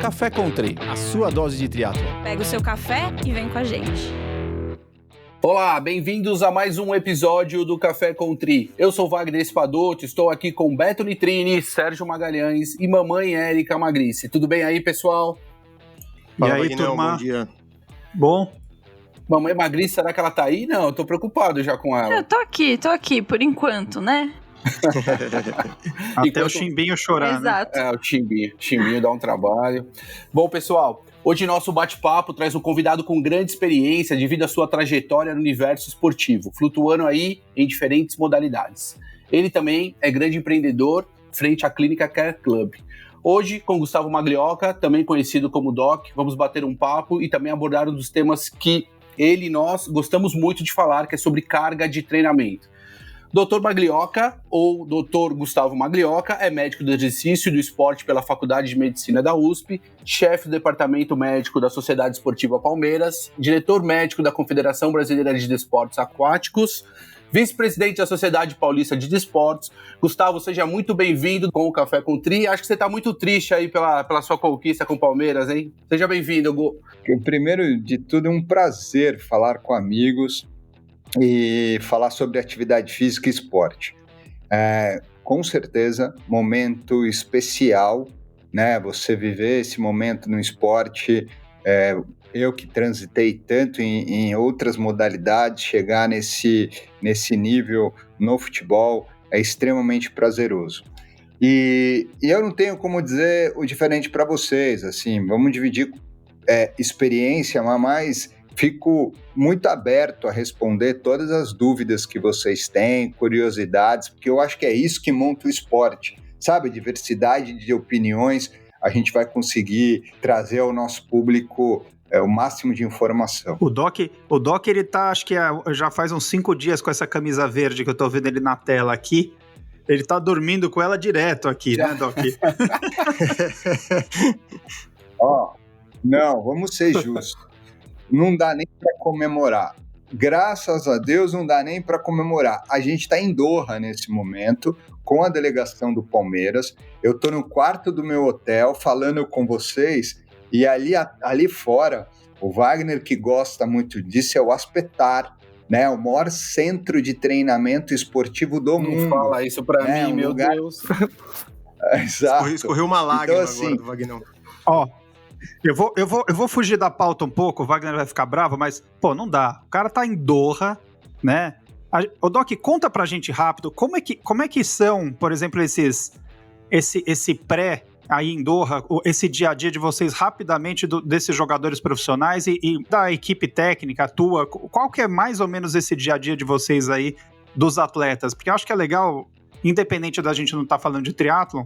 Café Country, a sua dose de triatlon. Pega o seu café e vem com a gente. Olá, bem-vindos a mais um episódio do Café Country. Eu sou Wagner Espadoto, estou aqui com Beto Nitrini, Sérgio Magalhães e mamãe Érica Magrice. Tudo bem aí, pessoal? Fala, e aí, Vagnão, turma? bom dia. Bom? Mamãe Magrice, será que ela tá aí? Não, eu tô preocupado já com ela. Eu tô aqui, por enquanto, né? Até o Chimbinho chorar, Exato. O Chimbinho dá um trabalho. Bom, pessoal, hoje nosso bate-papo traz um convidado com grande experiência devido à sua trajetória no universo esportivo, flutuando aí em diferentes modalidades. Ele também é grande empreendedor frente à Clínica Care Club. Hoje, com Gustavo Maglioca, também conhecido como Doc, vamos bater um papo e também abordar um dos temas que ele e nós gostamos muito de falar, que é sobre carga de treinamento. Dr. Maglioca, ou Dr. Gustavo Maglioca, é médico do exercício e do esporte pela Faculdade de Medicina da USP, chefe do Departamento Médico da Sociedade Esportiva Palmeiras, diretor médico da Confederação Brasileira de Desportos Aquáticos, vice-presidente da Sociedade Paulista de Desportos. Gustavo, seja muito bem-vindo com o Café Country. Acho que você está muito triste aí pela sua conquista com o Palmeiras, hein? Seja bem-vindo, Gu. Primeiro de tudo, é um prazer falar com amigos e falar sobre atividade física e esporte. Com certeza, momento especial, né? Você viver esse momento no esporte, eu que transitei tanto em outras modalidades, chegar nesse nível no futebol é extremamente prazeroso. E eu não tenho como dizer o diferente para vocês, assim, vamos dividir experiência, mas fico muito aberto a responder todas as dúvidas que vocês têm, curiosidades, porque eu acho que é isso que monta o esporte, sabe? Diversidade de opiniões, a gente vai conseguir trazer ao nosso público o máximo de informação. O Doc, ele tá, acho que já faz uns 5 dias com essa camisa verde que eu tô vendo ele na tela aqui. Ele tá dormindo com ela direto aqui, né, Doc? Não, vamos ser justos. Não dá nem para comemorar. Graças a Deus não dá nem para comemorar. A gente está em Doha nesse momento, com a delegação do Palmeiras. Eu estou no quarto do meu hotel falando com vocês e ali fora, o Wagner, que gosta muito disso, é o Aspetar, né? O maior centro de treinamento esportivo do mundo. Não fala isso para mim, meu Deus. Exato. Escorreu uma lágrima então, assim, agora do Vagnão. Ó, eu vou fugir da pauta um pouco, o Wagner vai ficar bravo, mas, pô, não dá. O cara tá em Doha, né? Ô, Doc, conta pra gente rápido, como é que são, por exemplo, esse pré aí em Doha, esse dia a dia de vocês rapidamente desses jogadores profissionais e da equipe técnica, tua, qual que é mais ou menos esse dia a dia de vocês aí dos atletas? Porque eu acho que é legal, independente da gente não estar falando de triatlon,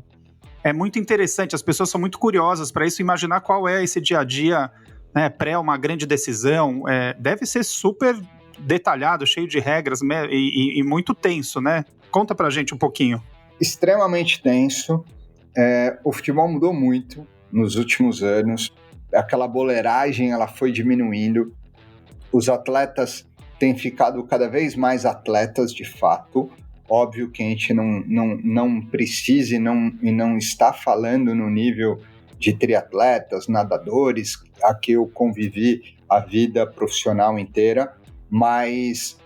é muito interessante, as pessoas são muito curiosas para isso, imaginar qual é esse dia a dia, né, pré uma grande decisão, deve ser super detalhado, cheio de regras e muito tenso, né? Conta pra gente um pouquinho. Extremamente tenso. O futebol mudou muito nos últimos anos, aquela boleiragem ela foi diminuindo, os atletas têm ficado cada vez mais atletas de fato. Óbvio que a gente não precisa e não está falando no nível de triatletas, nadadores, a que eu convivi a vida profissional inteira, mas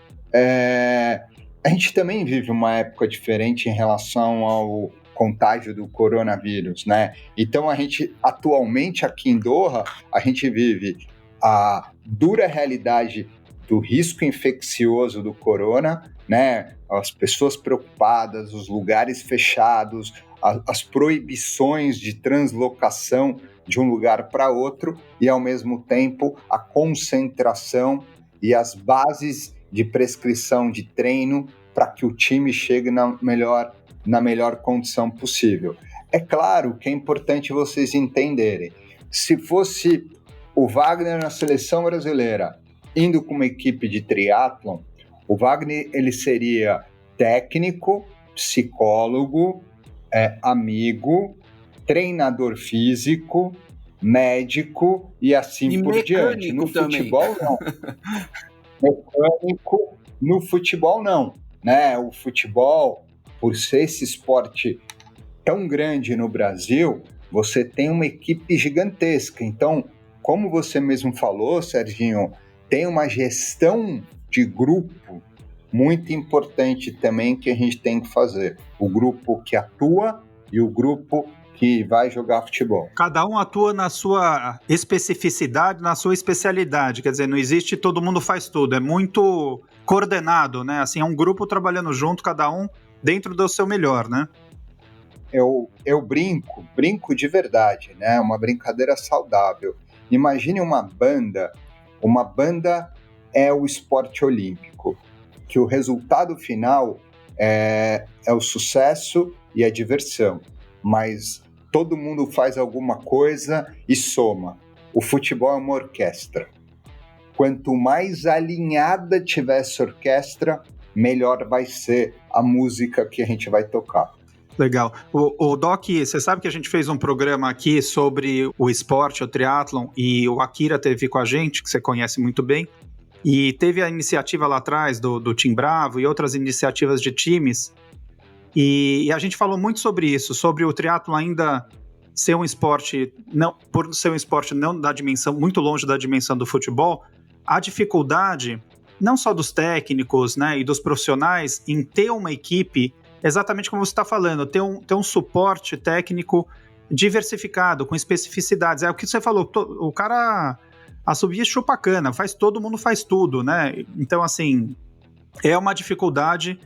a gente também vive uma época diferente em relação ao contágio do coronavírus, né? Então a gente, atualmente aqui em Doha, a gente vive a dura realidade do risco infeccioso do corona, né? As pessoas preocupadas, os lugares fechados, as proibições de translocação de um lugar para outro e, ao mesmo tempo, a concentração e as bases de prescrição de treino para que o time chegue na melhor condição possível. É claro que é importante vocês entenderem, se fosse o Wagner na seleção brasileira indo com uma equipe de triatlon, o Wagner ele seria técnico, psicólogo, amigo, treinador físico, médico e assim por diante. No futebol, não. Mecânico, no futebol, não. Né? O futebol, por ser esse esporte tão grande no Brasil, você tem uma equipe gigantesca. Então, como você mesmo falou, Serginho, tem uma gestão de grupo muito importante também que a gente tem que fazer. O grupo que atua e o grupo que vai jogar futebol. Cada um atua na sua especificidade, na sua especialidade. Quer dizer, não existe todo mundo faz tudo. É muito coordenado, né? Assim, é um grupo trabalhando junto, cada um dentro do seu melhor, né? Eu brinco de verdade, né? Uma brincadeira saudável. Imagine uma banda é o esporte olímpico, que o resultado final é o sucesso e a diversão, mas todo mundo faz alguma coisa e soma. O futebol é uma orquestra. Quanto mais alinhada tiver essa orquestra, melhor vai ser a música que a gente vai tocar. Legal. O Doc, você sabe que a gente fez um programa aqui sobre o esporte, o triatlon, e o Akira teve com a gente, que você conhece muito bem, e teve a iniciativa lá atrás do Team Bravo e outras iniciativas de times, e a gente falou muito sobre isso, sobre o triatlon ainda ser um esporte, não, por ser um esporte não da dimensão, muito longe da dimensão do futebol, a dificuldade, não só dos técnicos, né, e dos profissionais, em ter uma equipe, exatamente como você está falando, ter um suporte técnico diversificado, com especificidades. É o que você falou, o cara assobia e chupa cana, todo mundo faz tudo, né? Então, assim, é uma dificuldade,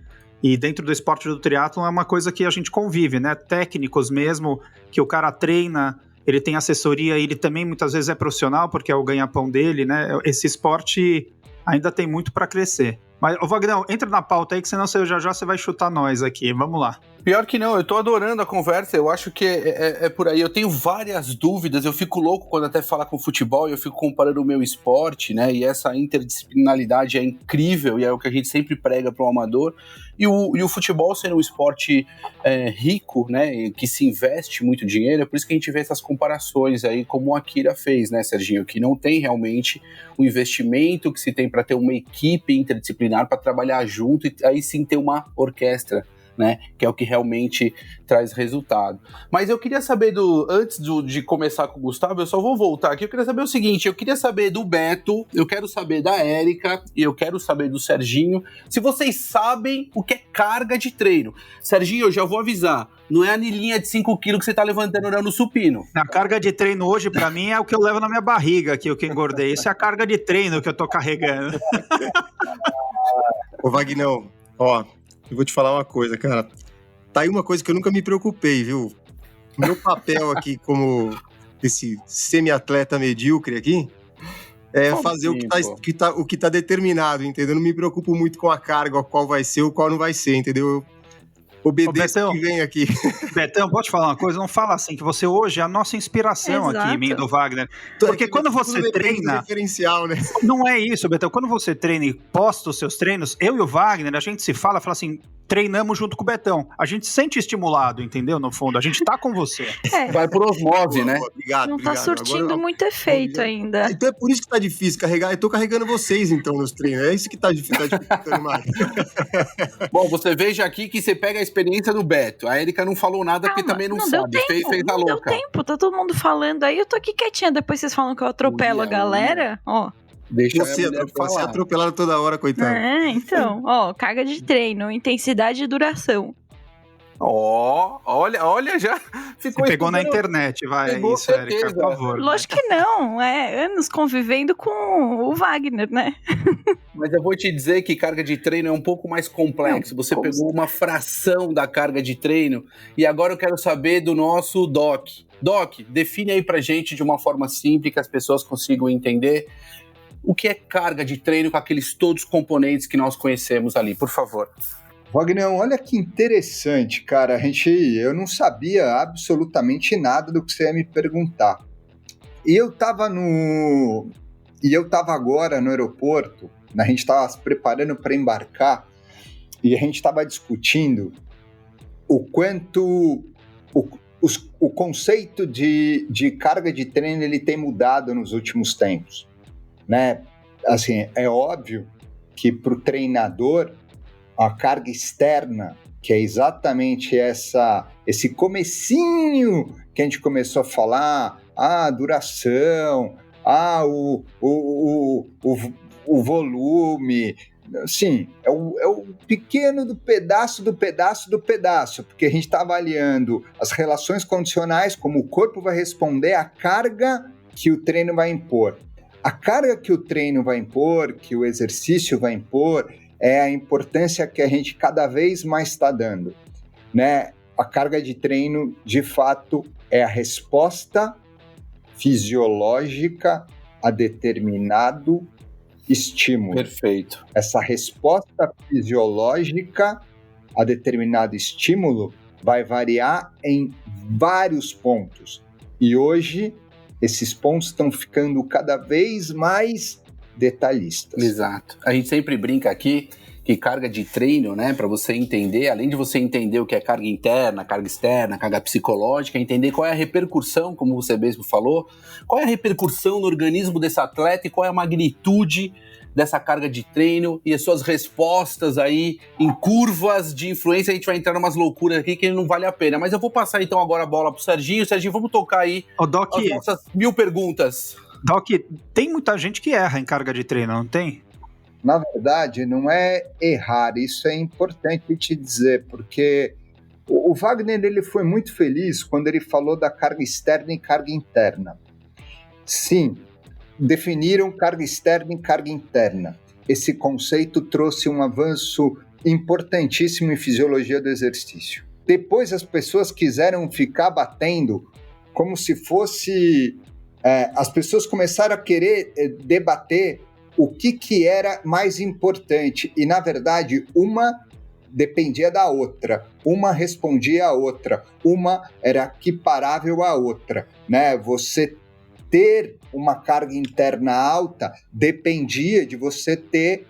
e dentro do esporte do triatlon é uma coisa que a gente convive, né? Técnicos mesmo, que o cara treina, ele tem assessoria, ele também muitas vezes é profissional, porque é o ganha-pão dele, né? Esse esporte ainda tem muito para crescer. Mas, Wagner, entra na pauta aí, que senão já você vai chutar nós aqui. Vamos lá. Pior que não, eu tô adorando a conversa, eu acho que é por aí. Eu tenho várias dúvidas, eu fico louco quando até fala com futebol e eu fico comparando o meu esporte, né? E essa interdisciplinaridade é incrível e é o que a gente sempre prega para o amador. E o futebol sendo um esporte rico, né? Que se investe muito dinheiro, é por isso que a gente vê essas comparações aí, como o Akira fez, né, Serginho? Que não tem realmente o investimento que se tem para ter uma equipe interdisciplinar para trabalhar junto e aí sim ter uma orquestra, né, que é o que realmente traz resultado. Mas eu queria saber, antes de começar com o Gustavo, eu só vou voltar aqui, eu queria saber o seguinte, eu queria saber do Beto, eu quero saber da Érica, e eu quero saber do Serginho, se vocês sabem o que é carga de treino. Serginho, eu já vou avisar, não é a anilhinha de 5 quilos que você tá levantando no supino. A carga de treino hoje, pra mim, é o que eu levo na minha barriga aqui, o que engordei. Isso é a carga de treino que eu tô carregando. Ô, Vagnão, ó, eu vou te falar uma coisa, cara. Tá aí uma coisa que eu nunca me preocupei, viu? Meu papel aqui como esse semi-atleta medíocre aqui é como fazer o que tá determinado, entendeu? Eu não me preocupo muito com a carga, qual vai ser ou qual não vai ser, entendeu? Obedeça o que vem aqui. Betão, pode falar uma coisa? Não fala assim, que você hoje é a nossa inspiração. Exato. Aqui, minha do Wagner. Porque quando você treina... Referencial, né? Não é isso, Betão. Quando você treina e posta os seus treinos, eu e o Wagner, a gente se fala assim, treinamos junto com o Betão. A gente se sente estimulado, entendeu? No fundo, a gente tá com você. Vai por osmose, né? Obrigado, não tá surtindo agora, muito efeito ainda. Então é por isso que tá difícil carregar. Eu tô carregando vocês, então, nos treinos. É isso que tá dificultando mais. Bom, você veja aqui que você pega a experiência do Beto. A Érica não falou nada porque também não sabe. Fez a louca. Não deu tempo, tá todo mundo falando aí. Eu tô aqui quietinha. Depois vocês falam que eu atropelo a galera. Ó. Deixa você atropelado toda hora, coitado. Então, ó, carga de treino, intensidade e duração. Olha, já ficou... Você pegou na internet, vai, isso, Érica, por favor. Lógico que não, anos convivendo com o Wagner, né? Mas eu vou te dizer que carga de treino é um pouco mais complexo. Você pegou uma fração da carga de treino e agora eu quero saber do nosso Doc. Doc, define aí pra gente de uma forma simples que as pessoas consigam entender o que é carga de treino com aqueles todos os componentes que nós conhecemos ali, por favor. Wagner, olha que interessante, cara. Eu não sabia absolutamente nada do que você ia me perguntar. E eu tava agora no aeroporto, a gente estava se preparando para embarcar e a gente estava discutindo o quanto o conceito de carga de treino ele tem mudado nos últimos tempos, né? Assim, é óbvio que para o treinador a carga externa que é exatamente esse comecinho que a gente começou a falar, a duração, o volume. Sim, é o pequeno do pedaço, porque a gente está avaliando as relações condicionais, como o corpo vai responder à carga que o treino vai impor. A carga que o treino vai impor, que o exercício vai impor, é a importância que a gente cada vez mais está dando, né? A carga de treino, de fato, é a resposta fisiológica a determinado estímulo. Perfeito. Essa resposta fisiológica a determinado estímulo vai variar em vários pontos. E hoje, esses pontos estão ficando cada vez mais detalhistas. Exato. A gente sempre brinca aqui que carga de treino, né, para você entender, além de você entender o que é carga interna, carga externa, carga psicológica, entender qual é a repercussão, como você mesmo falou, qual é a repercussão no organismo desse atleta e qual é a magnitude dessa carga de treino e as suas respostas aí em curvas de influência. A gente vai entrar em umas loucuras aqui que não vale a pena. Mas eu vou passar então agora a bola pro Serginho. Serginho, vamos tocar aí Doc, as nossas 1000 perguntas. Doc, tem muita gente que erra em carga de treino, não tem? Na verdade, não é errar, isso é importante te dizer, porque o Wagner ele foi muito feliz quando ele falou da carga externa e carga interna. Sim, definiram carga externa e carga interna. Esse conceito trouxe um avanço importantíssimo em fisiologia do exercício. Depois as pessoas quiseram ficar batendo como se fosse... as pessoas começaram a querer debater o que era mais importante. E, na verdade, uma dependia da outra. Uma respondia à outra. Uma era equiparável à outra, né? Você ter uma carga interna alta dependia de você ter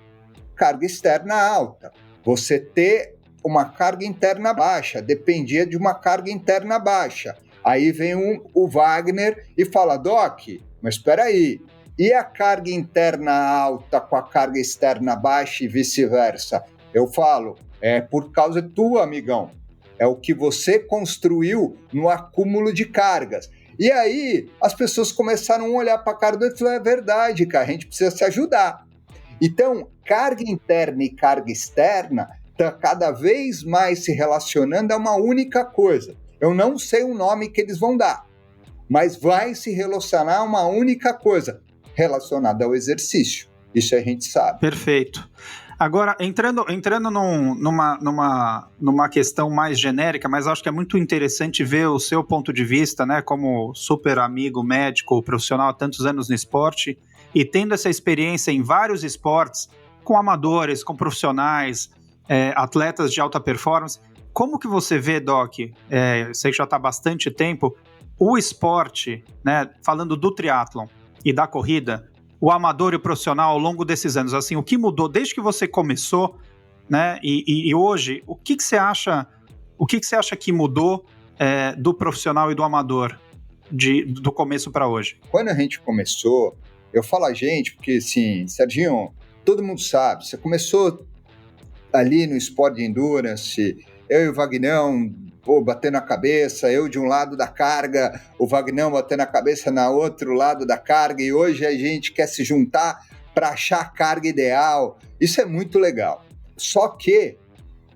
carga externa alta. Você ter uma carga interna baixa dependia de uma carga interna baixa. Aí vem o Wagner e fala, Doc, mas espera aí, e a carga interna alta com a carga externa baixa e vice-versa? Eu falo, é por causa tua, amigão. É o que você construiu no acúmulo de cargas. E aí, as pessoas começaram a olhar para a carga e falaram, é verdade, cara, a gente precisa se ajudar. Então, carga interna e carga externa está cada vez mais se relacionando a uma única coisa. Eu não sei o nome que eles vão dar, mas vai se relacionar a uma única coisa, relacionada ao exercício. Isso a gente sabe. Perfeito. Agora, entrando numa questão mais genérica, mas acho que é muito interessante ver o seu ponto de vista, né, como super amigo, médico, profissional há tantos anos no esporte, e tendo essa experiência em vários esportes, com amadores, com profissionais, atletas de alta performance. Como que você vê, Doc, sei que já está há bastante tempo, o esporte, né, falando do triatlon e da corrida, o amador e o profissional ao longo desses anos, assim, o que mudou desde que você começou, né, e hoje, o que você acha que mudou do profissional e do amador do começo para hoje? Quando a gente começou, eu falo a gente, porque assim, Serginho, todo mundo sabe, você começou ali no esporte de endurance, eu e o Vagnão, batendo a cabeça, eu de um lado da carga, o Vagnão batendo a cabeça no outro lado da carga, e hoje a gente quer se juntar para achar a carga ideal. Isso é muito legal. Só que,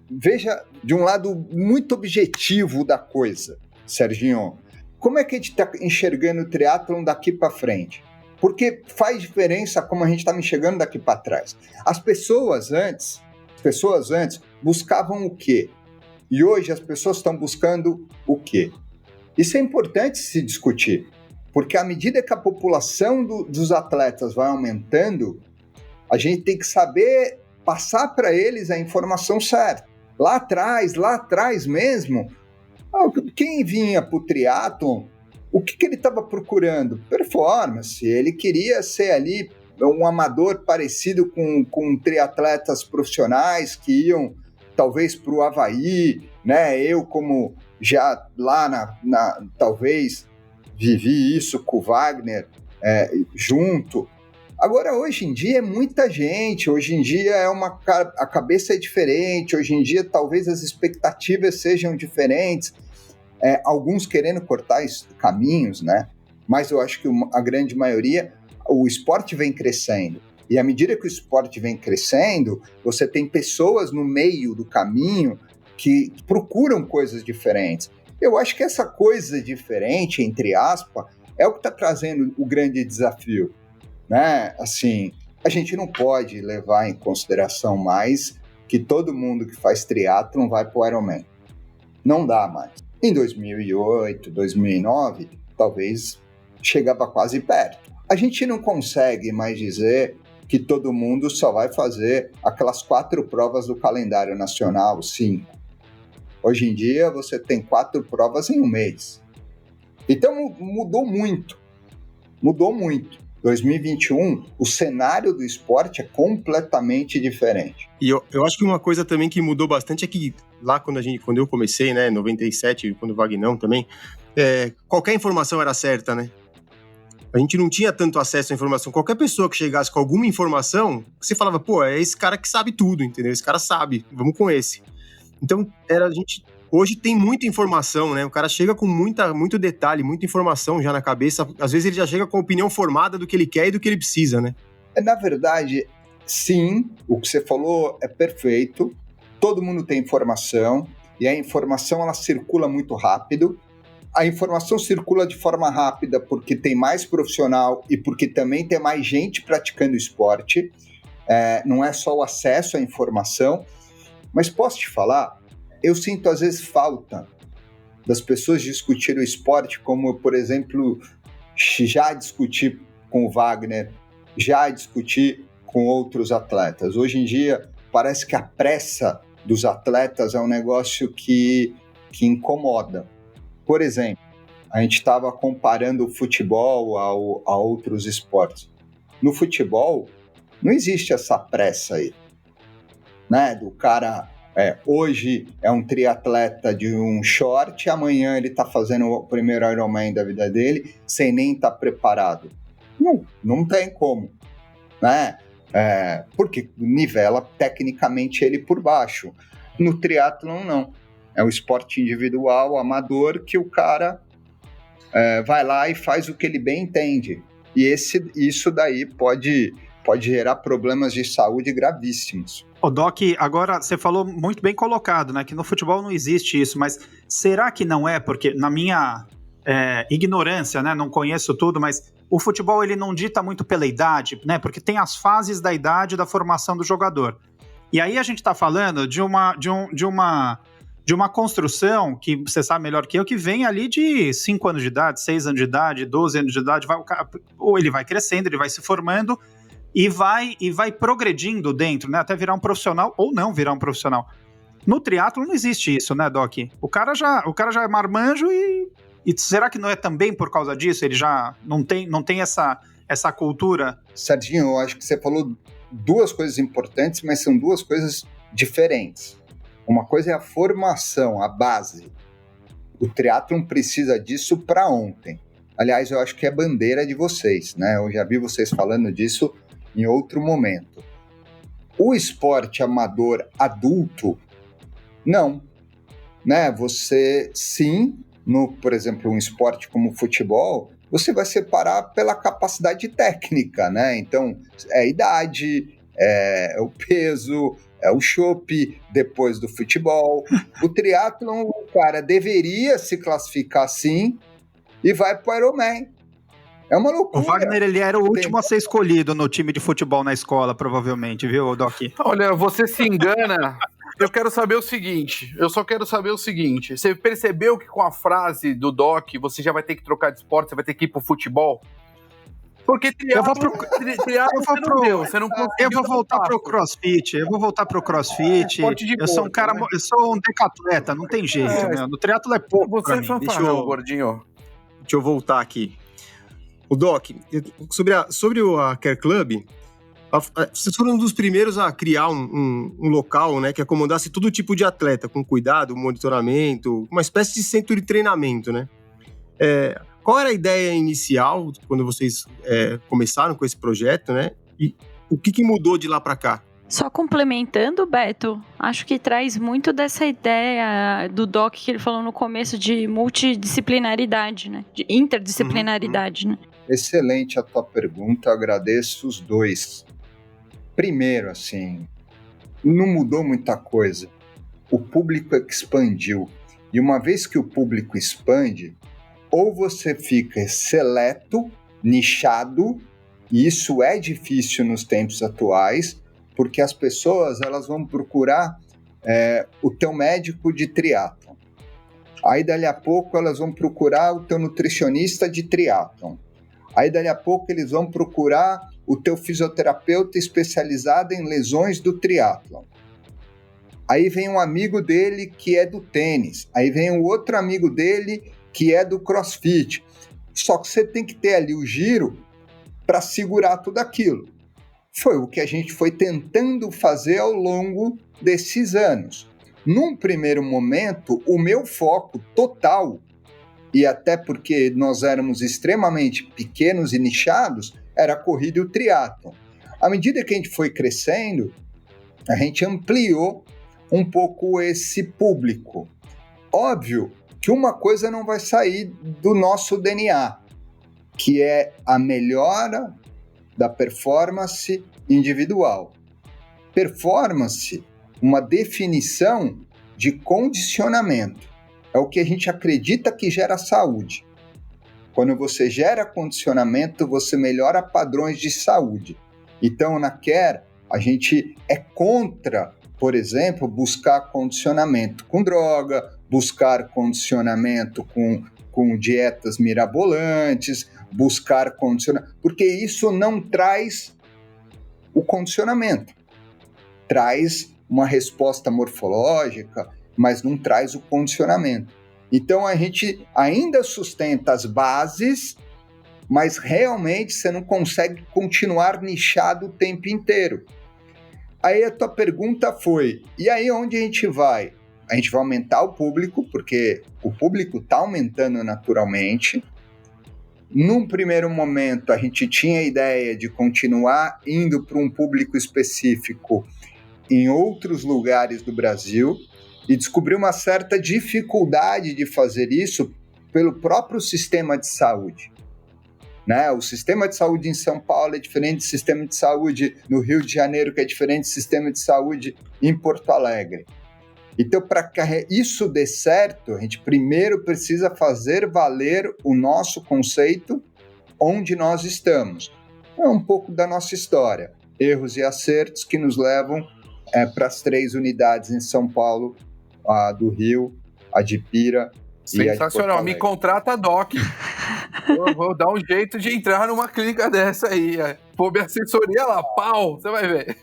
veja, de um lado muito objetivo da coisa, Serginho, como é que a gente está enxergando o triatlon daqui para frente? Porque faz diferença como a gente está enxergando daqui para trás. As pessoas antes buscavam o quê? E hoje as pessoas estão buscando o quê? Isso é importante se discutir, porque à medida que a população dos atletas vai aumentando, a gente tem que saber passar para eles a informação certa. Lá atrás mesmo, quem vinha para o triatlon, o que ele estava procurando? Performance. Ele queria ser ali um amador parecido com triatletas profissionais que iam talvez para o Havaí, né? Eu, como já lá talvez vivi isso com o Wagner junto, Agora, hoje em dia é muita gente, hoje em dia a cabeça é diferente, hoje em dia talvez as expectativas sejam diferentes, alguns querendo cortar caminhos, né? Mas eu acho que a grande maioria, o esporte vem crescendo. E à medida que o esporte vem crescendo, você tem pessoas no meio do caminho que procuram coisas diferentes. Eu acho que essa coisa diferente, entre aspas, é o que está trazendo o grande desafio, né? Assim, a gente não pode levar em consideração mais que todo mundo que faz triatlon vai para o Ironman. Não dá mais. Em 2008, 2009, talvez chegava quase perto. A gente não consegue mais dizer que todo mundo só vai fazer aquelas 4 provas do calendário nacional, 5. Hoje em dia, você tem 4 provas em um mês. Então, mudou muito. 2021, o cenário do esporte é completamente diferente. E eu acho que uma coisa também que mudou bastante é que lá quando eu comecei, né, em 97, quando o Vagnão também, qualquer informação era certa, né? A gente não tinha tanto acesso à informação. Qualquer pessoa que chegasse com alguma informação, você falava, pô, é esse cara que sabe tudo, entendeu? Esse cara sabe, vamos com esse. Então, hoje tem muita informação, né? O cara chega com muito detalhe, muita informação já na cabeça. Às vezes ele já chega com a opinião formada do que ele quer e do que ele precisa, né? Na verdade, sim, o que você falou é perfeito. Todo mundo tem informação e a informação ela circula muito rápido. A informação circula de forma rápida porque tem mais profissional e porque também tem mais gente praticando esporte. Não é só o acesso à informação. Mas posso te falar, eu sinto às vezes falta das pessoas discutir o esporte, como, por exemplo, já discutir com o Wagner, já discutir com outros atletas. Hoje em dia, parece que a pressa dos atletas é um negócio que incomoda. Por exemplo, a gente estava comparando o futebol a outros esportes. No futebol, não existe essa pressa aí, né? Do cara, hoje é um triatleta de um short, amanhã ele está fazendo o primeiro Ironman da vida dele, sem nem estar preparado. Não tem como, né? Porque nivela tecnicamente ele por baixo. No triatlon, não. É um esporte individual, amador, que o cara vai lá e faz o que ele bem entende. E isso daí pode gerar problemas de saúde gravíssimos. Ô Doc, agora você falou muito bem colocado, né? Que no futebol não existe isso, mas será que não é? Porque na minha ignorância, né? Não conheço tudo, mas o futebol ele não dita muito pela idade, né? Porque tem as fases da idade da formação do jogador. E aí a gente tá falando de uma construção que você sabe melhor que eu, que vem ali de 5 anos de idade, 6 anos de idade, 12 anos de idade, ou ele vai crescendo, ele vai se formando e vai progredindo dentro, né? Até virar um profissional ou não virar um profissional. No triatlo não existe isso, né, Doc? O cara já é marmanjo e será que não é também por causa disso? Ele já não tem essa cultura? Serginho, eu acho que você falou 2 coisas importantes, mas são 2 coisas diferentes. Uma coisa é a formação, a base. O triatlon precisa disso para ontem. Aliás, eu acho que é bandeira de vocês, né? Eu já vi vocês falando disso em outro momento. O esporte amador adulto, não. Né? Você, sim, por exemplo, um esporte como o futebol, você vai separar pela capacidade técnica, né? Então, é a idade, é o peso, é o chope depois do futebol. O triatlon, o cara deveria se classificar sim e vai para o Ironman. É uma loucura. O Wagner, ele era o último a ser escolhido no time de futebol na escola, provavelmente, viu, Doc? Olha, você se engana. Eu quero saber o seguinte, você percebeu que com a frase do Doc, você já vai ter que trocar de esporte, você vai ter que ir pro futebol? Porque triatlon você não conseguiu. Eu vou voltar pro CrossFit. Eu sou um cara, eu sou um decatleta, não tem jeito, meu. No triatlo é pouco. Você é fanfarrão, gordinho. Deixa eu voltar aqui. O Doc, sobre a Care Club, vocês foram um dos primeiros a criar um local, né, que acomodasse todo tipo de atleta, com cuidado, monitoramento, uma espécie de centro de treinamento, né? qual era a ideia inicial quando vocês começaram com esse projeto, né? E o que mudou de lá para cá? Só complementando, Beto, acho que traz muito dessa ideia do Doc que ele falou no começo de multidisciplinaridade, né? De interdisciplinaridade, né? Excelente a tua pergunta, agradeço os dois. Primeiro, assim, não mudou muita coisa. O público expandiu. E uma vez que o público expande, ou você fica seleto, nichado, e isso é difícil nos tempos atuais, porque as pessoas elas vão procurar o teu médico de triatlon. Aí, dali a pouco, elas vão procurar o teu nutricionista de triatlon. Aí, dali a pouco, eles vão procurar o teu fisioterapeuta especializado em lesões do triatlon. Aí vem um amigo dele que é do tênis. Aí vem um outro amigo dele que é do crossfit. Só que você tem que ter ali o giro para segurar tudo aquilo. Foi o que a gente foi tentando fazer ao longo desses anos. Num primeiro momento, o meu foco total, e até porque nós éramos extremamente pequenos e nichados, era a corrida e o triatlon. À medida que a gente foi crescendo, a gente ampliou um pouco esse público. Óbvio que uma coisa não vai sair do nosso DNA, que é a melhora da performance individual. Performance, uma definição de condicionamento. É o que a gente acredita que gera saúde. Quando você gera condicionamento, você melhora padrões de saúde. Então, na Care, a gente é contra, por exemplo, buscar condicionamento com droga, buscar condicionamento com dietas mirabolantes, buscar condicionamento, porque isso não traz o condicionamento. Traz uma resposta morfológica, mas não traz o condicionamento. Então a gente ainda sustenta as bases, mas realmente você não consegue continuar nichado o tempo inteiro. Aí a tua pergunta foi, e aí onde a gente vai? A gente vai aumentar o público, porque o público está aumentando naturalmente. Num primeiro momento, a gente tinha a ideia de continuar indo para um público específico em outros lugares do Brasil e descobri uma certa dificuldade de fazer isso pelo próprio sistema de saúde. Né? O sistema de saúde em São Paulo é diferente do sistema de saúde no Rio de Janeiro, que é diferente do sistema de saúde em Porto Alegre. Então, para que isso dê certo, a gente primeiro precisa fazer valer o nosso conceito onde nós estamos. É um pouco da nossa história, erros e acertos que nos levam para as 3 unidades em São Paulo, a do Rio, a de Pira e a de Porto Sensacional, me contrata, Doc. Eu vou dar um jeito de entrar numa clínica dessa aí. Pô, minha assessoria lá, pau, você vai ver.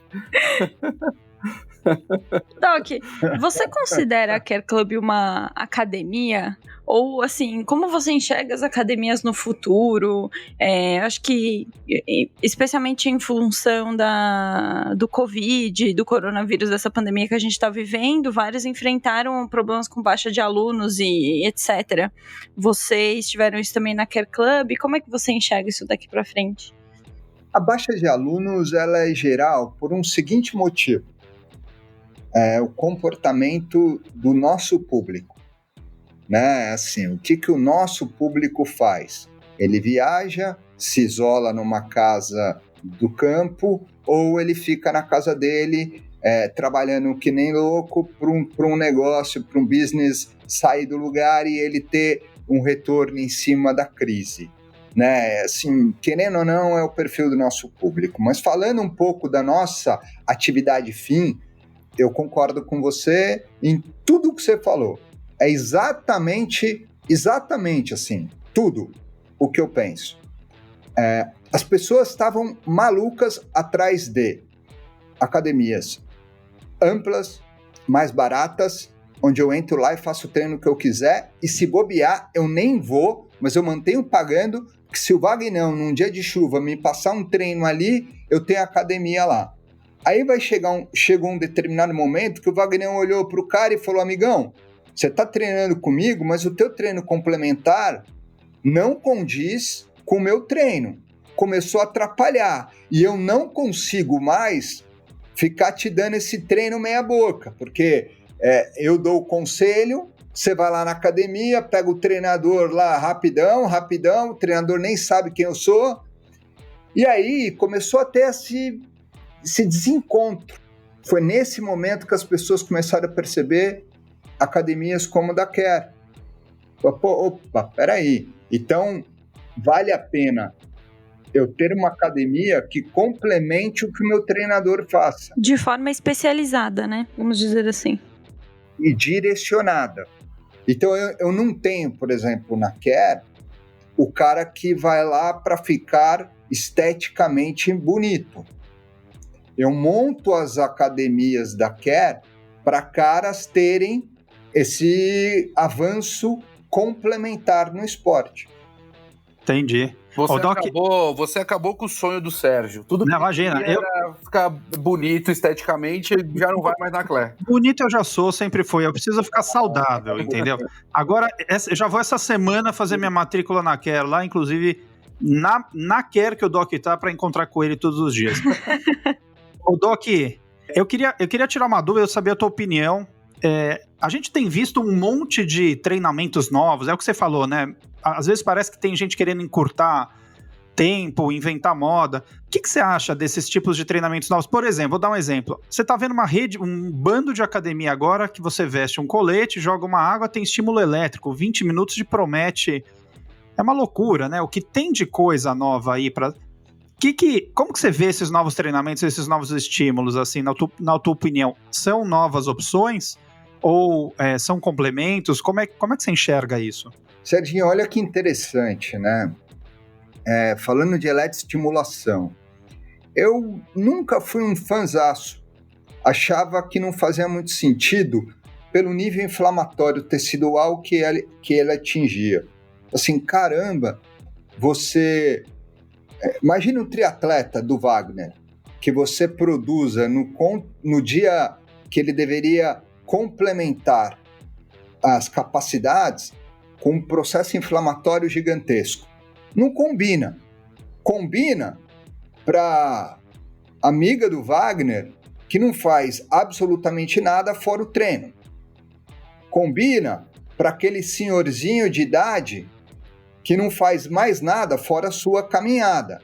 Doc, você considera a Care Club uma academia? Ou, assim, como você enxerga as academias no futuro? Acho que, especialmente em função do Covid, do coronavírus, dessa pandemia que a gente está vivendo, vários enfrentaram problemas com baixa de alunos e etc. Vocês tiveram isso também na Care Club? Como é que você enxerga isso daqui para frente? A baixa de alunos ela é geral por um seguinte motivo. O comportamento do nosso público, né? Assim, o que o nosso público faz? Ele viaja, se isola numa casa do campo, ou ele fica na casa dele trabalhando que nem louco para um negócio, para um business sair do lugar e ele ter um retorno em cima da crise. Né? Assim, querendo ou não, é o perfil do nosso público. Mas falando um pouco da nossa atividade fim, eu concordo com você em tudo que você falou. É exatamente assim, tudo o que eu penso. As pessoas estavam malucas atrás de academias amplas, mais baratas, onde eu entro lá e faço o treino que eu quiser, e se bobear, eu nem vou, mas eu mantenho pagando, que se o Vagnão, num dia de chuva, me passar um treino ali, eu tenho academia lá. Aí chegou um determinado momento que o Wagner olhou para o cara e falou, amigão, você está treinando comigo, mas o teu treino complementar não condiz com o meu treino. Começou a atrapalhar. E eu não consigo mais ficar te dando esse treino meia boca, porque eu dou o conselho, você vai lá na academia, pega o treinador lá rapidão, o treinador nem sabe quem eu sou, e aí começou a ter esse desencontro. Foi nesse momento que as pessoas começaram a perceber academias como a da Care. Opa, peraí, então vale a pena eu ter uma academia que complemente o que o meu treinador faça. De forma especializada, né? Vamos dizer assim. E direcionada. Então eu não tenho, por exemplo, na Care, o cara que vai lá para ficar esteticamente bonito. Eu monto as academias da Care para caras terem esse avanço complementar no esporte. Entendi. Você acabou com o sonho do Sérgio. Tudo que imagina, era ficar bonito esteticamente, já não vai mais na Claire. Bonito eu já sou, sempre fui. Eu preciso ficar saudável, entendeu? Agora, eu já vou essa semana fazer minha matrícula na Care lá, inclusive na Care que o Doc tá, para encontrar com ele todos os dias. Ô, Doc, eu queria tirar uma dúvida, eu saber a tua opinião. A gente tem visto um monte de treinamentos novos, é o que você falou, né? Às vezes parece que tem gente querendo encurtar tempo, inventar moda. O que você acha desses tipos de treinamentos novos? Por exemplo, vou dar um exemplo. Você tá vendo uma rede, um bando de academia agora que você veste um colete, joga uma água, tem estímulo elétrico, 20 minutos de promete. É uma loucura, né? O que tem de coisa nova aí para... Como que você vê esses novos treinamentos, esses novos estímulos, assim, na tua opinião? São novas opções? Ou são complementos? Como é que você enxerga isso? Serginho, olha que interessante, né? Falando de eletroestimulação, eu nunca fui um fanzaço. Achava que não fazia muito sentido pelo nível inflamatório tecidual que ele atingia. Assim, caramba, você... Imagina um triatleta do Wagner, que você produza no dia que ele deveria complementar as capacidades com um processo inflamatório gigantesco. Não combina. Combina para amiga do Wagner que não faz absolutamente nada fora o treino. Combina para aquele senhorzinho de idade que não faz mais nada fora a sua caminhada.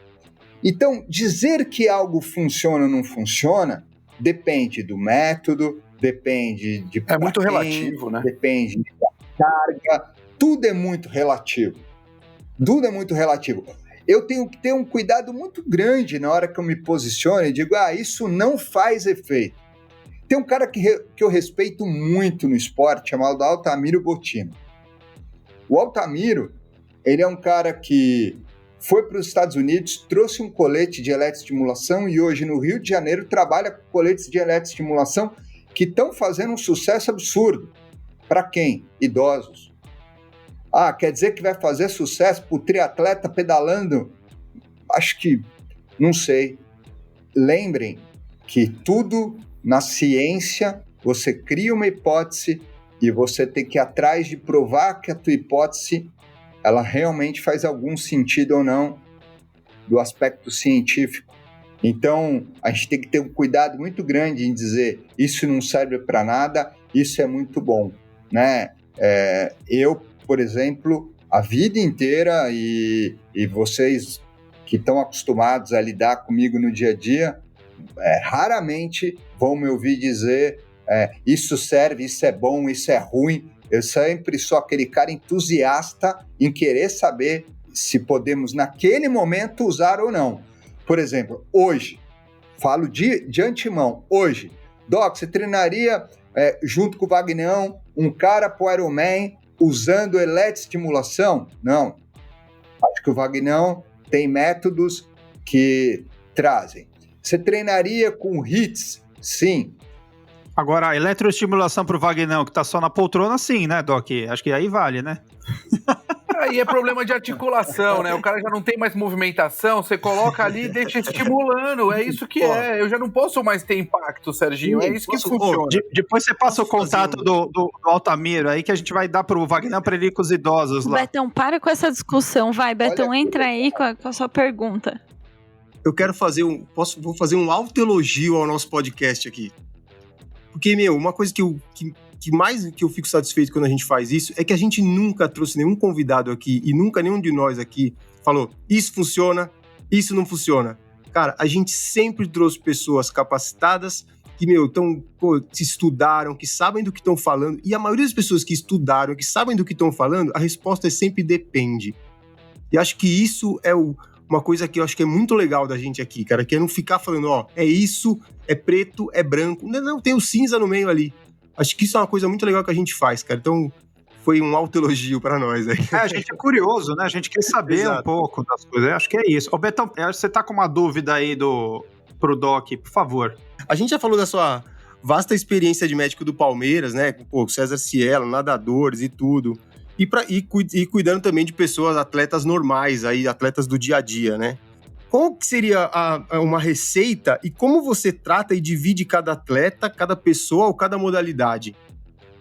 Então, dizer que algo funciona ou não funciona depende do método, depende de... É muito relativo, né? Depende da carga, tudo é muito relativo. Tudo é muito relativo. Eu tenho que ter um cuidado muito grande na hora que eu me posiciono e digo, isso não faz efeito. Tem um cara que eu respeito muito no esporte, chamado Altamiro Bottino. O Altamiro, ele é um cara que foi para os Estados Unidos, trouxe um colete de eletroestimulação e hoje no Rio de Janeiro trabalha com coletes de eletroestimulação que estão fazendo um sucesso absurdo. Para quem? Idosos. Quer dizer que vai fazer sucesso para o triatleta pedalando? Acho que, não sei. Lembrem que tudo na ciência, você cria uma hipótese e você tem que ir atrás de provar que a tua hipótese ela realmente faz algum sentido ou não do aspecto científico. Então, a gente tem que ter um cuidado muito grande em dizer isso não serve para nada, isso é muito bom, né? Eu, por exemplo, a vida inteira, e vocês que estão acostumados a lidar comigo no dia a dia, raramente vão me ouvir dizer isso serve, isso é bom, isso é ruim. Eu sempre sou aquele cara entusiasta em querer saber se podemos, naquele momento, usar ou não. Por exemplo, hoje, falo de antemão, hoje, Doc, você treinaria junto com o Vagnão um cara pro Ironman usando eletroestimulação? Não. Acho que o Vagnão tem métodos que trazem. Você treinaria com HIITs? Sim. Agora, a eletroestimulação pro Vagnão, que tá só na poltrona, sim, né, Doc? Acho que aí vale, né? E é problema de articulação, né? O cara já não tem mais movimentação, você coloca ali e deixa estimulando. É isso que é. Eu já não posso mais ter impacto, Serginho. É isso que funciona. Depois você passa o contato do Altamiro aí, que a gente vai dar pro Wagner pra ele ir com os idosos lá. Betão, para com essa discussão. Vai, Betão, entra aí com a sua pergunta. Eu quero vou fazer um autoelogio ao nosso podcast aqui. Porque, uma coisa que eu fico satisfeito quando a gente faz isso é que a gente nunca trouxe nenhum convidado aqui e nunca nenhum de nós aqui falou, isso funciona, isso não funciona. Cara, a gente sempre trouxe pessoas capacitadas que, se estudaram, que sabem do que estão falando, e a maioria das pessoas que estudaram, que sabem do que estão falando, a resposta é sempre depende. E acho que isso é uma coisa que eu acho que é muito legal da gente aqui, cara, que é não ficar falando, é isso, é preto, é branco. Não, tem o cinza no meio ali. Acho que isso é uma coisa muito legal que a gente faz, cara. Então, foi um autoelogio pra nós aí. A gente é curioso, né? A gente quer saber um pouco das coisas. Eu acho que é isso. Ô, Betão, você tá com uma dúvida aí pro Doc, por favor. A gente já falou da sua vasta experiência de médico do Palmeiras, né? Com César Cielo, nadadores e tudo. E cuidando também de pessoas, atletas normais, aí, atletas do dia a dia, né? Qual que seria uma receita e como você trata e divide cada atleta, cada pessoa ou cada modalidade?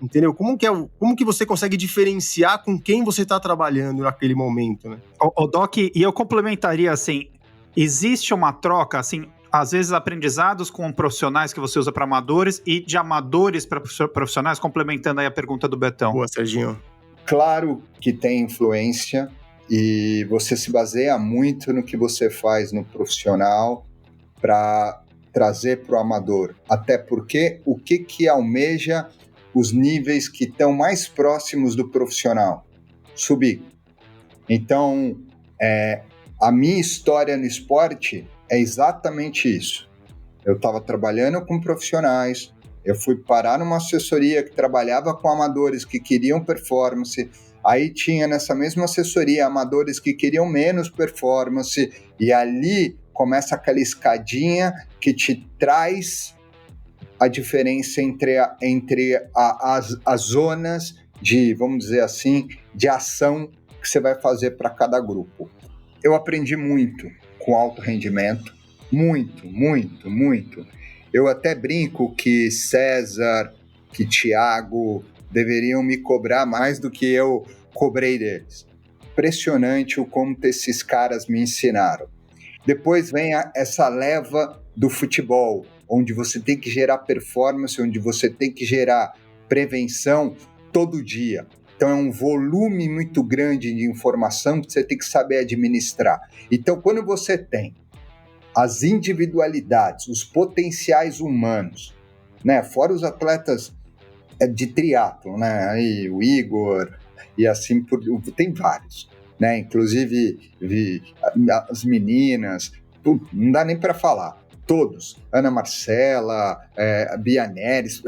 Entendeu? Como que você consegue diferenciar com quem você está trabalhando naquele momento, né? O Doc, e eu complementaria assim, existe uma troca, assim, às vezes aprendizados com profissionais que você usa para amadores e de amadores para profissionais, complementando aí a pergunta do Betão. Boa, Serginho. Claro que tem influência e você se baseia muito no que você faz no profissional para trazer para o amador. Até porque o que almeja os níveis que estão mais próximos do profissional? Subir. Então, a minha história no esporte é exatamente isso. Eu estava trabalhando com profissionais, eu fui parar numa assessoria que trabalhava com amadores que queriam performance, aí tinha nessa mesma assessoria amadores que queriam menos performance, e ali começa aquela escadinha que te traz a diferença entre as zonas de, vamos dizer assim, de ação que você vai fazer para cada grupo. Eu aprendi muito com alto rendimento, muito. Eu até brinco que César, que Thiago deveriam me cobrar mais do que eu cobrei deles. Impressionante o como esses caras me ensinaram. Depois vem essa leva do futebol, onde você tem que gerar performance, onde você tem que gerar prevenção todo dia. Então é um volume muito grande de informação que você tem que saber administrar. Então quando você tem as individualidades, os potenciais humanos, né? Fora os atletas de triatlo, né? Aí o Igor e assim tem vários, né? Inclusive as meninas, não dá nem para falar, todos, Ana Marcela, Bia Neres,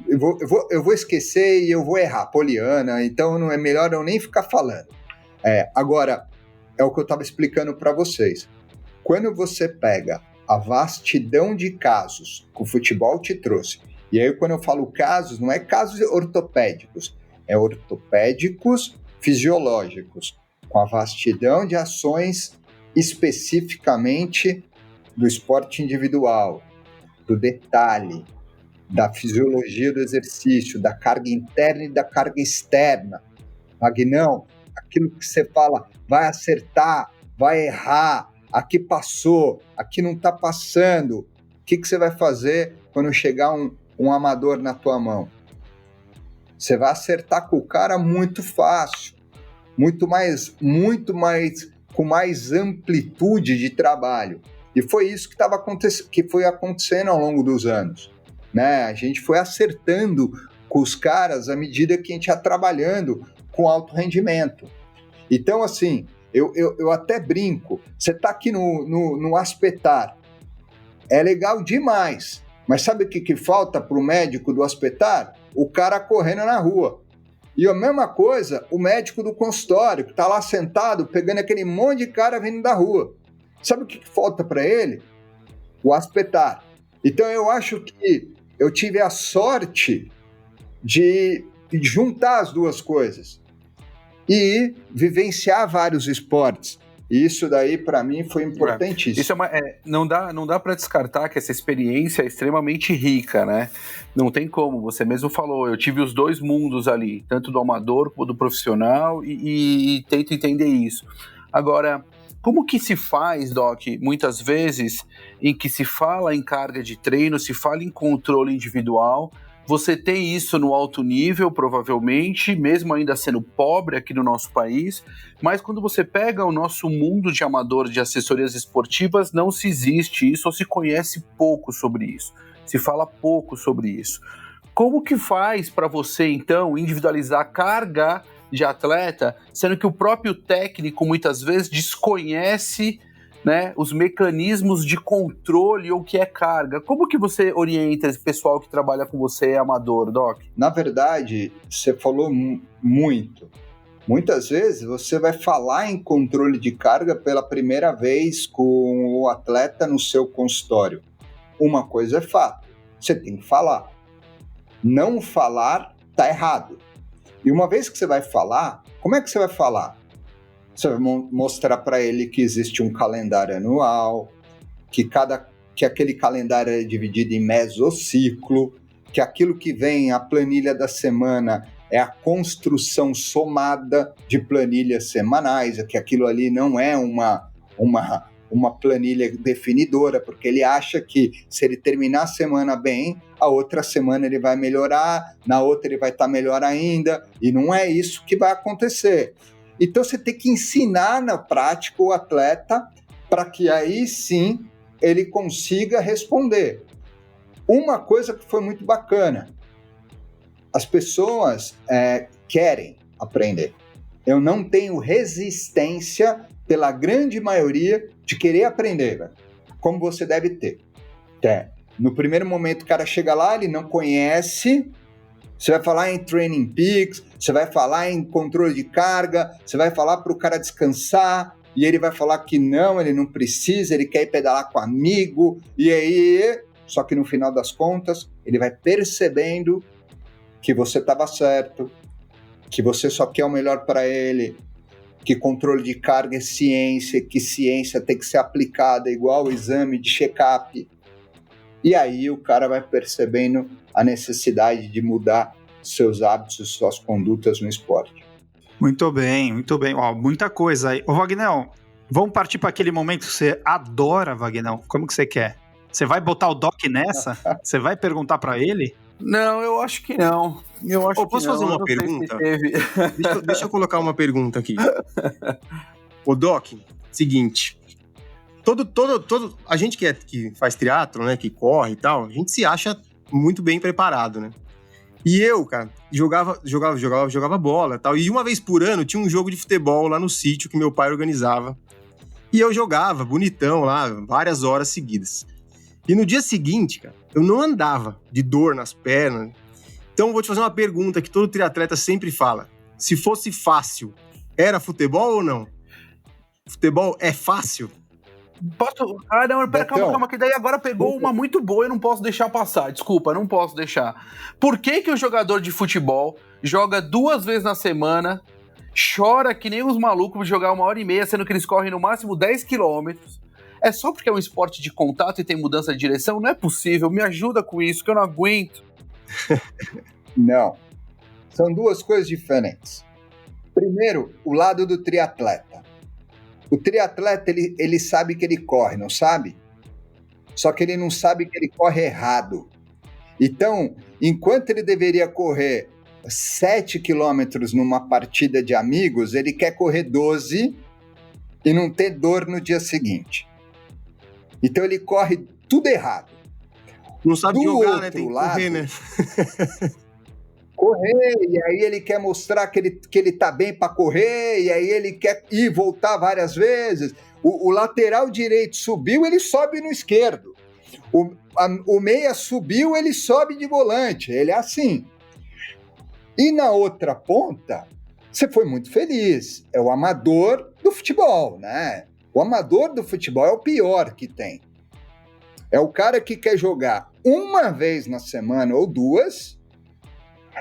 eu vou esquecer e eu vou errar, Poliana, então não é melhor eu nem ficar falando. Agora, é o que eu estava explicando para vocês. Quando você pega a vastidão de casos que o futebol te trouxe, e aí quando eu falo casos, não é casos ortopédicos, é ortopédicos fisiológicos, com a vastidão de ações especificamente do esporte individual, do detalhe, da fisiologia do exercício, da carga interna e da carga externa. Magnão, aquilo que você fala, vai acertar, vai errar, aqui passou, aqui não está passando. O que você vai fazer quando chegar um amador na tua mão? Você vai acertar com o cara muito fácil, muito mais, com mais amplitude de trabalho. E foi isso que foi acontecendo ao longo dos anos, né? A gente foi acertando com os caras à medida que a gente ia trabalhando com alto rendimento. Então, assim, eu até brinco, você está aqui no Aspetar, é legal demais, mas sabe o que falta para o médico do Aspetar? O cara correndo na rua. E a mesma coisa, o médico do consultório, que está lá sentado, pegando aquele monte de cara vindo da rua. Sabe o que falta para ele? O Aspetar. Então eu acho que eu tive a sorte de juntar as duas coisas. e vivenciar vários esportes. E isso daí, para mim, foi importantíssimo. Isso não dá para descartar que essa experiência é extremamente rica, né? Não tem como, você mesmo falou, eu tive os dois mundos ali, tanto do amador como do profissional, e tento entender isso. Agora, como que se faz, Doc, muitas vezes, em que se fala em carga de treino, se fala em controle individual, você tem isso no alto nível, provavelmente, mesmo ainda sendo pobre aqui no nosso país, mas quando você pega o nosso mundo de amador de assessorias esportivas, não se existe isso, ou se conhece pouco sobre isso, se fala pouco sobre isso. Como que faz para você, então, individualizar a carga de atleta, sendo que o próprio técnico, muitas vezes, desconhece, né, os mecanismos de controle ou o que é carga? Como que você orienta esse pessoal que trabalha com você, amador, Doc? Na verdade, você falou muito. Muitas vezes você vai falar em controle de carga pela primeira vez com o atleta no seu consultório. Uma coisa é fato, você tem que falar. Não falar está errado. E uma vez que você vai falar, como é que você vai falar? Você vai mostrar para ele que existe um calendário anual, que aquele calendário é dividido em mesociclo, que aquilo que vem, a planilha da semana, é a construção somada de planilhas semanais, que aquilo ali não é uma planilha definidora, porque ele acha que se ele terminar a semana bem, a outra semana ele vai melhorar, na outra ele vai estar melhor ainda, e não é isso que vai acontecer. Então você tem que ensinar na prática o atleta para que aí sim ele consiga responder. Uma coisa que foi muito bacana, as pessoas querem aprender. Eu não tenho resistência pela grande maioria de querer aprender, velho, como você deve ter. No primeiro momento o cara chega lá, ele não conhece. Você vai falar em training peaks, você vai falar em controle de carga, você vai falar para o cara descansar, e ele vai falar que não, ele não precisa, ele quer ir pedalar com amigo, e aí, só que no final das contas, ele vai percebendo que você estava certo, que você só quer o melhor para ele, que controle de carga é ciência, que ciência tem que ser aplicada igual o exame de check-up. E aí o cara vai percebendo a necessidade de mudar seus hábitos e suas condutas no esporte. Muito bem, muito bem. Ó, muita coisa aí. Ô, Vagnão, vamos partir para aquele momento que você adora, Vagnão. Como que você quer? Você vai botar o Doc nessa? Você vai perguntar para ele? Não, eu acho que não. Posso fazer uma pergunta? Deixa eu colocar uma pergunta aqui. Ô, Doc, seguinte... A gente que faz triatlo, né, que corre e tal, a gente se acha muito bem preparado, né? E eu, cara, jogava bola e tal, e uma vez por ano tinha um jogo de futebol lá no sítio que meu pai organizava, e eu jogava bonitão lá, várias horas seguidas. E no dia seguinte, cara, eu não andava de dor nas pernas. Então eu vou te fazer uma pergunta que todo triatleta sempre fala. Se fosse fácil, era futebol ou não? Futebol é fácil? Posso? Ah, não, pera, calma, que daí agora pegou uma muito boa e eu não posso deixar passar. Desculpa, não posso deixar. Por que o jogador de futebol joga 2 vezes na semana, chora que nem os malucos de jogar 1h30, sendo que eles correm no máximo 10 quilômetros? É só porque é um esporte de contato e tem mudança de direção? Não é possível, me ajuda com isso, que eu não aguento. Não, são 2 coisas diferentes. Primeiro, o lado do triatleta. O triatleta, ele sabe que ele corre, não sabe? Só que ele não sabe que ele corre errado. Então, enquanto ele deveria correr 7 quilômetros numa partida de amigos, ele quer correr 12 e não ter dor no dia seguinte. Então, ele corre tudo errado. Não sabe jogar, né? Tem que correr, né? Correr, e aí ele quer mostrar que ele tá bem para correr, e aí ele quer ir voltar várias vezes. O lateral direito subiu, ele sobe no esquerdo. O meia subiu, ele sobe de volante. Ele é assim. E na outra ponta, você foi muito feliz. É o amador do futebol, né? O amador do futebol é o pior que tem. É o cara que quer jogar uma vez na semana ou 2,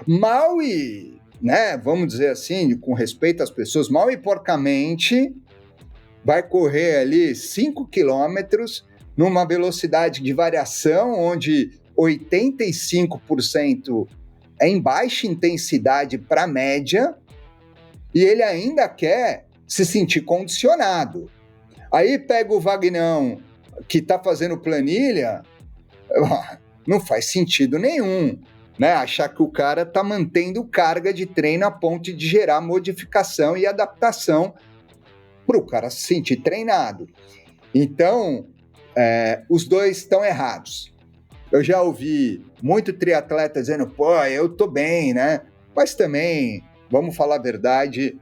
mal e né, vamos dizer assim, com respeito às pessoas, mal e porcamente vai correr ali 5 quilômetros numa velocidade de variação onde 85% é em baixa intensidade para média, e ele ainda quer se sentir condicionado. Aí pega o Vagnão, que está fazendo planilha, não faz sentido nenhum, né? Achar que o cara está mantendo carga de treino a ponto de gerar modificação e adaptação para o cara se sentir treinado. Então, os dois estão errados. Eu já ouvi muito triatleta dizendo, pô, eu tô bem, né? Mas também, vamos falar a verdade,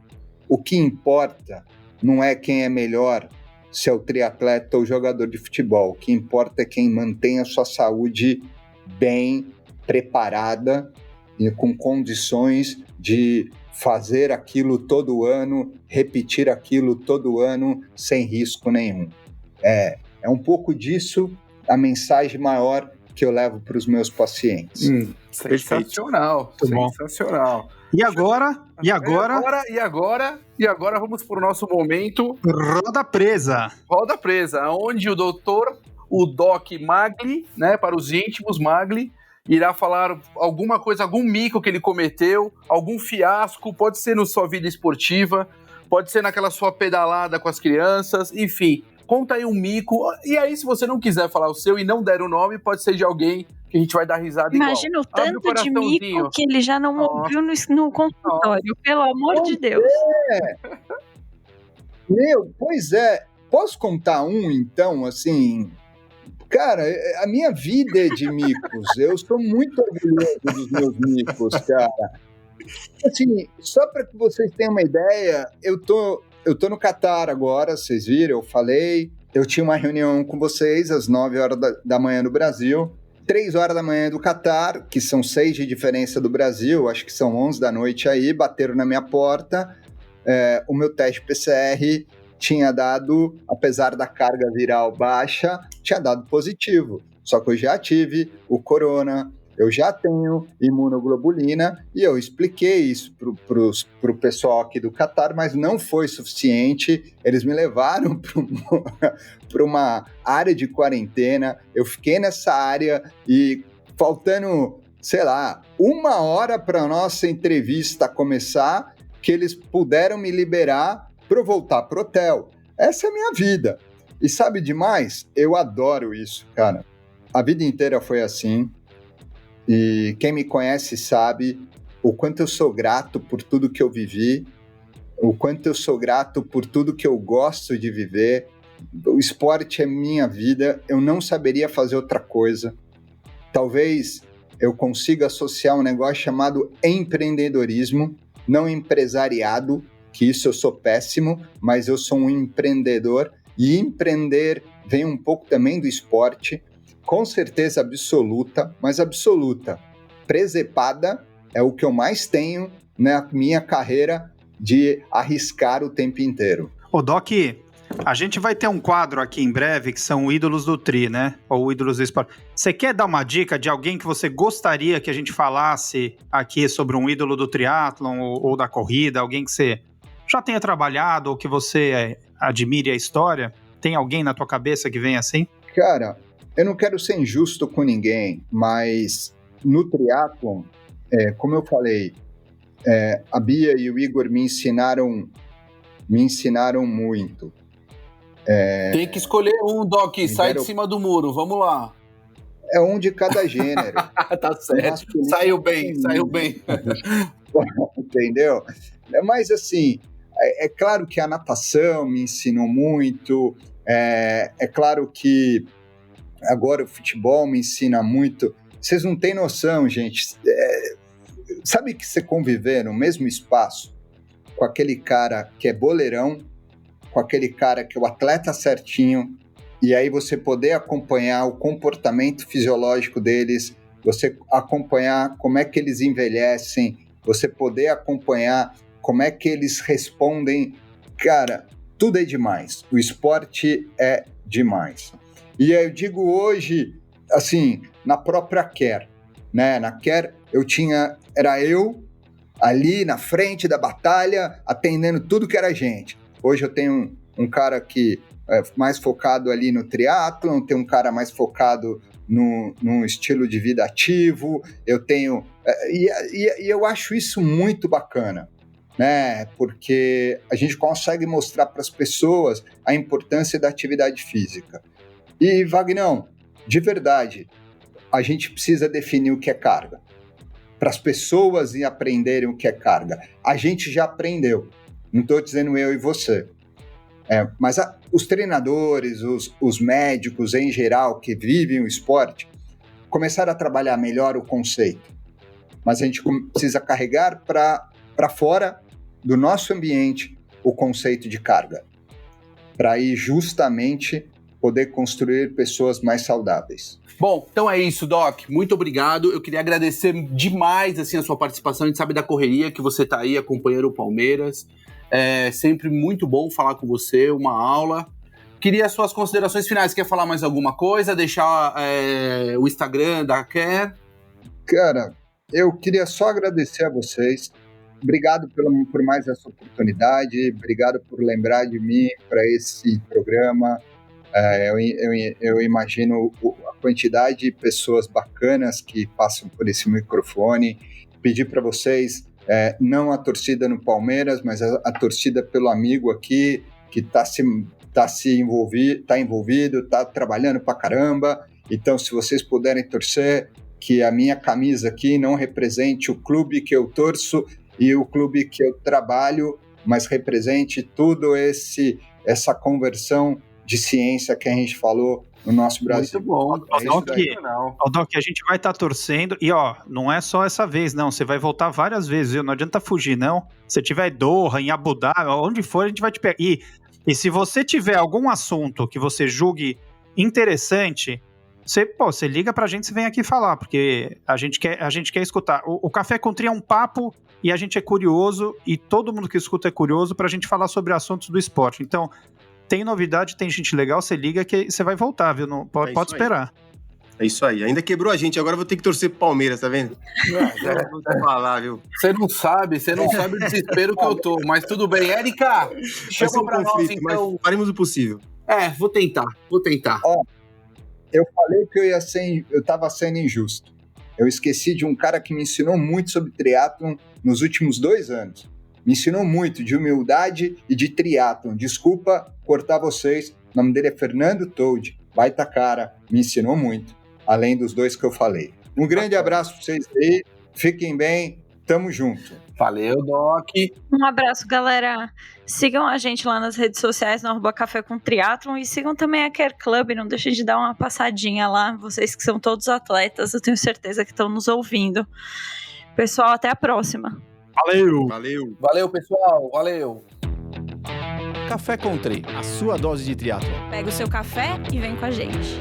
o que importa não é quem é melhor, se é o triatleta ou o jogador de futebol. O que importa é quem mantém a sua saúde bem preparada e com condições de fazer aquilo todo ano, repetir aquilo todo ano, sem risco nenhum. É um pouco disso a mensagem maior que eu levo para os meus pacientes. Sensacional, sensacional. E agora vamos para o nosso momento Roda Presa. Roda Presa, onde o doutor, o Doc Magli, né, para os íntimos, Magli, irá falar alguma coisa, algum mico que ele cometeu, algum fiasco, pode ser na sua vida esportiva, pode ser naquela sua pedalada com as crianças, enfim, conta aí um mico, e aí se você não quiser falar o seu e não der o nome, pode ser de alguém que a gente vai dar risada Imagina igual. o tanto de mico que ele já não ouviu no consultório, pelo amor de Deus. Pois é, posso contar um então, assim... Cara, a minha vida é de micos, eu sou muito orgulhoso dos meus micos, cara. Assim, só para que vocês tenham uma ideia, eu tô no Catar agora, vocês viram, eu falei, eu tinha uma reunião com vocês às 9 horas da manhã no Brasil, 3 horas da manhã do Catar, que são 6 de diferença do Brasil, acho que são 11 da noite aí, bateram na minha porta, o meu teste PCR tinha dado, apesar da carga viral baixa, tinha dado positivo. Só que eu já tive o corona, eu já tenho imunoglobulina, e eu expliquei isso pro pessoal aqui do Catar, mas não foi suficiente. Eles me levaram para uma área de quarentena, eu fiquei nessa área e faltando, sei lá, 1 hora para a nossa entrevista começar, que eles puderam me liberar para eu voltar pro hotel. Essa é a minha vida. E sabe demais? Eu adoro isso, cara. A vida inteira foi assim. E quem me conhece sabe o quanto eu sou grato por tudo que eu vivi, o quanto eu sou grato por tudo que eu gosto de viver. O esporte é minha vida, eu não saberia fazer outra coisa. Talvez eu consiga associar um negócio chamado empreendedorismo, não empresariado, que isso eu sou péssimo, mas eu sou um empreendedor, e empreender vem um pouco também do esporte, com certeza absoluta, mas absoluta. Presepada é o que eu mais tenho na minha carreira de arriscar o tempo inteiro. Ô Doc, a gente vai ter um quadro aqui em breve que são ídolos do tri, né? Ou ídolos do esporte. Você quer dar uma dica de alguém que você gostaria que a gente falasse aqui sobre um ídolo do triatlon ou da corrida, alguém que você já tenha trabalhado ou que você admire a história? Tem alguém na tua cabeça que vem assim? Cara, eu não quero ser injusto com ninguém, mas no triatlon, como eu falei, a Bia e o Igor me ensinaram muito. Tem que escolher um, Doc, sai de cima do muro, vamos lá. É um de cada gênero. Tá certo, saiu bem. Entendeu? Mas assim, é claro que a natação me ensinou muito, é claro que agora o futebol me ensina muito. Vocês não têm noção, gente. Sabe que você conviver no mesmo espaço com aquele cara que é boleirão, com aquele cara que é o atleta certinho, e aí você poder acompanhar o comportamento fisiológico deles, você acompanhar como é que eles envelhecem, você poder acompanhar como é que eles respondem. Cara, tudo é demais. O esporte é demais. E eu digo hoje, assim, na própria Care, né? Na Care era eu, ali na frente da batalha, atendendo tudo que era gente. Hoje eu tenho um cara que é mais focado ali no triatlon, tem um cara mais focado num estilo de vida ativo, eu tenho... E eu acho isso muito bacana, né? Porque a gente consegue mostrar para as pessoas a importância da atividade física. E, Vagnão, de verdade, a gente precisa definir o que é carga, para as pessoas aprenderem o que é carga. A gente já aprendeu, não estou dizendo eu e você, mas os treinadores, os médicos em geral que vivem o esporte, começaram a trabalhar melhor o conceito, mas a gente precisa carregar para fora do nosso ambiente o conceito de carga, para aí justamente poder construir pessoas mais saudáveis. Bom, então é isso, Doc. Muito obrigado. Eu queria agradecer demais assim, a sua participação. A gente sabe da correria que você está aí acompanhando o Palmeiras. É sempre muito bom falar com você, uma aula. Queria as suas considerações finais. Quer falar mais alguma coisa? Deixar o Instagram da Care? Cara, eu queria só agradecer a vocês. Obrigado por mais essa oportunidade. Obrigado por lembrar de mim para esse programa. Eu imagino a quantidade de pessoas bacanas que passam por esse microfone. Pedir para vocês, não a torcida no Palmeiras, mas a torcida pelo amigo aqui, que está envolvido, está trabalhando para caramba. Então, se vocês puderem torcer, que a minha camisa aqui não represente o clube que eu torço e o clube que eu trabalho, mas represente tudo essa conversão de ciência que a gente falou no nosso Brasil. Muito bom. Doc, a gente vai estar torcendo e, não é só essa vez, não. Você vai voltar várias vezes, viu? Não adianta fugir, não. Se tiver em Doha, em Abu Dhabi, onde for, a gente vai te pegar. E se você tiver algum assunto que você julgue interessante, você liga pra gente e vem aqui falar, porque a gente quer escutar. O Café com Tri é um papo e a gente é curioso, e todo mundo que escuta é curioso pra gente falar sobre assuntos do esporte. Então, tem novidade, tem gente legal, você liga que você vai voltar, viu? Não, pode esperar. É isso aí. Ainda quebrou a gente, agora eu vou ter que torcer pro Palmeiras, tá vendo? Vou falar, viu? Você não sabe o desespero que eu tô, mas tudo bem. Érica, chama pra nós, então. Faremos o possível. Vou tentar. Eu falei que eu tava sendo injusto. Eu esqueci de um cara que me ensinou muito sobre triatlon nos últimos 2 anos. Me ensinou muito de humildade e de triatlon. Desculpa cortar vocês. O nome dele é Fernando Toldi. Baita cara. Me ensinou muito. Além dos 2 que eu falei. Um grande abraço para vocês aí. Fiquem bem. Tamo junto. Valeu, Doc. Um abraço, galera. Sigam a gente lá nas redes sociais, no @Café com Triatlon, e sigam também a Care Club. Não deixem de dar uma passadinha lá. Vocês que são todos atletas, eu tenho certeza que estão nos ouvindo. Pessoal, até a próxima. Valeu, pessoal. Valeu. Café com Tri, a sua dose de triatlon. Pega o seu café e vem com a gente.